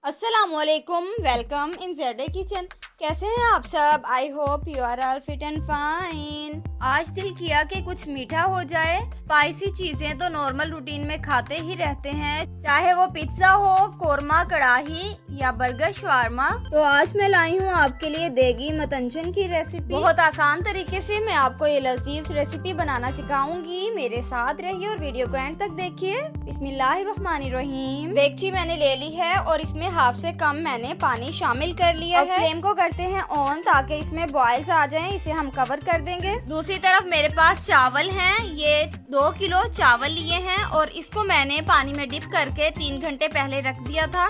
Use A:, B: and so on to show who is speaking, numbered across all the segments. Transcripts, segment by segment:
A: अस्सलामुअलैकुम, welcome in ज़ेडे kitchen. कैसे हैं आप सब? I hope you are all fit and fine. आज दिल किया कि कुछ मीठा हो जाए। स्पाइसी चीजें तो नॉर्मल रूटीन में खाते ही रहते हैं, चाहे वो पिज्जा हो, कोरमा कड़ाही या बर्गर शवारमा। तो आज मैं लाई हूँ आपके लिए देगी मतंजन की रेसिपी। बहुत आसान तरीके से मैं आपको ये लजीज रेसिपी बनाना सिखाऊंगी। मेरे साथ रहिए और वीडियो को एंड तक देखिए। बिस्मिल्लाहिर्रहमानिर्रहीम। देगची मैंने ले ली है और इसमें हाफ से कम मैंने पानी शामिल कर लिया है। फ्लेम को करते हैं ऑन ताकि इसमें बॉइल्स आ जाएं। इसे हम कवर कर देंगे। दूसरी तरफ मेरे पास चावल हैं। ये 2 किलो चावल लिए हैं और इसको मैंने पानी में डिप करके 3 घंटे पहले रख दिया था।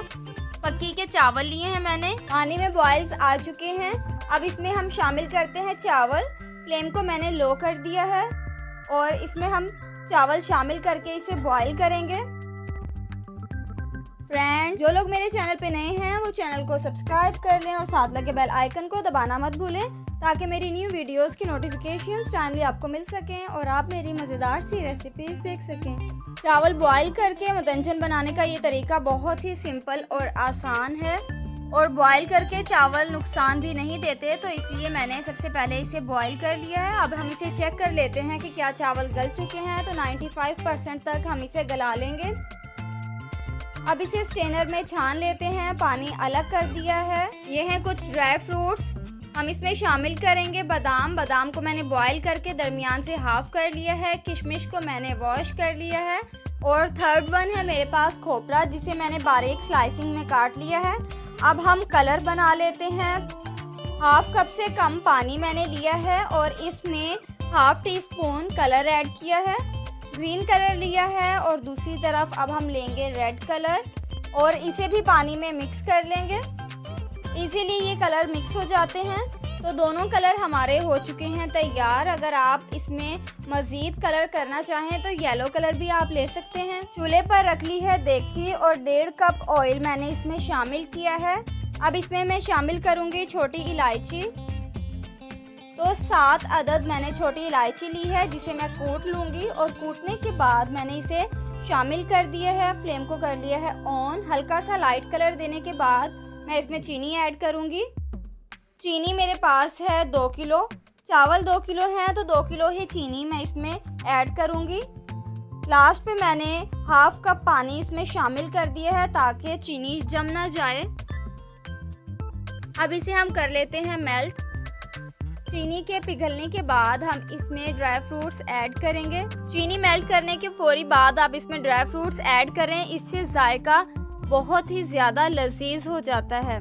A: पक्की के चावल लिए हैं मैंने। पानी में बॉइल्स आ चुके हैं। अब इसमें हम शामिल करते हैं चावल। फ्लेम को मैंने लो कर दिया है और इसमें हम चावल शामिल करके इसे बॉईल करेंगे। फ्रेंड्स, जो लोग मेरे चैनल पे नए हैं वो चैनल को सब्सक्राइब कर लें और साथ लगे बेल आइकन को दबाना मत भूलें ताकि मेरी न्यू वीडियोस की नोटिफिकेशंस टाइमली आपको मिल सकें और आप मेरी मज़ेदार सी रेसिपीज देख सकें। चावल बॉईल करके मतंजन बनाने का ये तरीका बहुत ही सिंपल और आसान है और बॉईल करके चावल नुकसान भी नहीं देते, तो इसलिए मैंने सबसे पहले इसे बॉईल कर लिया है। अब हम इसे चेक कर लेते हैं कि क्या चावल गल चुके हैं। तो 95% तक हम इसे गला लेंगे। अब इसे स्ट्रेनर में छान लेते हैं। पानी अलग कर दिया है। ये हैं कुछ ड्राई फ्रूट्स, हम इसमें शामिल करेंगे बादाम को मैंने बॉईल करके दरमियान से हाफ कर लिया है। किशमिश को मैंने वॉश कर लिया है। और थर्ड वन है मेरे पास खोपरा, जिसे मैंने बारीक स्लाइसिंग में काट लिया है। अब हम कलर बना लेते हैं। हाफ कप से कम पानी मैंने लिया है और इसमें half tea spoon colour add किया है। ग्रीन कलर लिया है और दूसरी तरफ अब हम लेंगे रेड कलर और इसे भी पानी में मिक्स कर लेंगे। इजीली ये कलर मिक्स हो जाते हैं। तो दोनों कलर हमारे हो चुके हैं तैयार। अगर आप इसमें मज़ीद कलर करना चाहें तो येलो कलर भी आप ले सकते हैं। चूल्हे पर रख ली है देगची और 1.5 कप ऑयल मैंने इसमें शामिल किया है। अब इसमें मैं शामिल करूँगी छोटी इलायची। तो 7 अदद मैंने छोटी इलायची ली है जिसे मैं कूट लूँगी और कूटने के बाद मैंने इसे शामिल कर दिया है। फ्लेम को कर लिया है ऑन। हल्का सा लाइट कलर देने के बाद मैं इसमें चीनी ऐड करूँगी। चीनी मेरे पास है 2 किलो। चावल 2 किलो हैं तो 2 किलो ही चीनी मैं इसमें ऐड करूँगी। लास्ट पे मैंने हाफ कप पानी इसमें शामिल कर दिया है ताकि चीनी जम ना जाए। अब इसे हम कर लेते हैं मेल्ट। चीनी के पिघलने के बाद हम इसमें ड्राई फ्रूट्स ऐड करेंगे। चीनी मेल्ट करने के फौरी बाद आप इसमें ड्राई फ्रूट्स ऐड करें, इससे जायका बहुत ही ज़्यादा लजीज हो जाता है।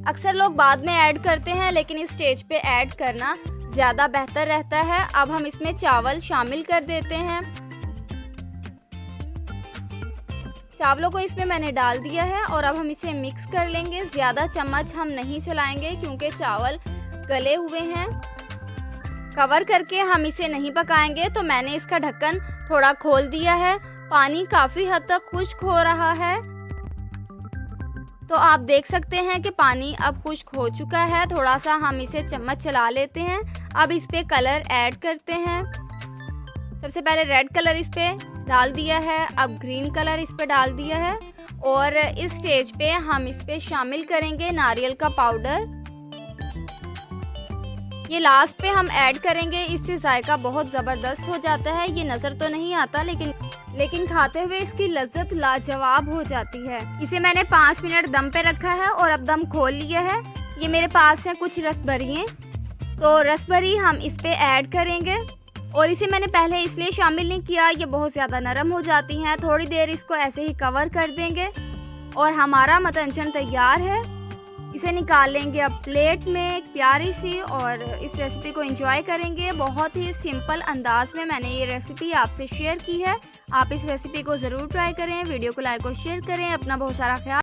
A: अक्सर लोग बाद में ऐड करते हैं लेकिन इस स्टेज पे ऐड करना ज़्यादा बेहतर रहता है। अब हम इसमें चावल शामिल कर देते हैं। चावलों को इसमें मैंने डाल दिया है और अब हम इसे मिक्स कर लेंगे। ज़्यादा चम्मच हम नहीं चलाएंगे क्योंकि चावल गले हुए हैं। कवर करके हम इसे नहीं पकाएंगे, तो मैंने इसका ढक्कन थोड़ा खोल दिया है। पानी काफ़ी हद तक खुश्क हो रहा है, तो आप देख सकते हैं कि पानी अब खुश्क हो चुका है। थोड़ा सा हम इसे चम्मच चला लेते हैं। अब इस पे कलर ऐड करते हैं। सबसे पहले रेड कलर इस पे डाल दिया है, अब ग्रीन कलर इस पे डाल दिया है और इस स्टेज पे हम इस पे शामिल करेंगे नारियल का पाउडर। ये लास्ट पे हम ऐड करेंगे, इससे जायका बहुत ज़बरदस्त हो जाता है। ये नज़र तो नहीं आता लेकिन खाते हुए इसकी लज्जत लाजवाब हो जाती है। इसे मैंने 5 मिनट दम पे रखा है और अब दम खोल लिया है। ये मेरे पास है कुछ रसभरियाँ, तो रसभरी हम इस पे ऐड करेंगे और इसे मैंने पहले इसलिए शामिल नहीं किया, ये बहुत ज़्यादा नरम हो जाती हैं। थोड़ी देर इसको ऐसे ही कवर कर देंगे और हमारा मतंजन तैयार है। इसे निकाल लेंगे अब प्लेट में एक प्यारी सी और इस रेसिपी को एंजॉय करेंगे। बहुत ही सिंपल अंदाज में मैंने ये रेसिपी आपसे शेयर की है। आप इस रेसिपी को ज़रूर ट्राई करें। वीडियो को लाइक और शेयर करें। अपना बहुत सारा ख्याल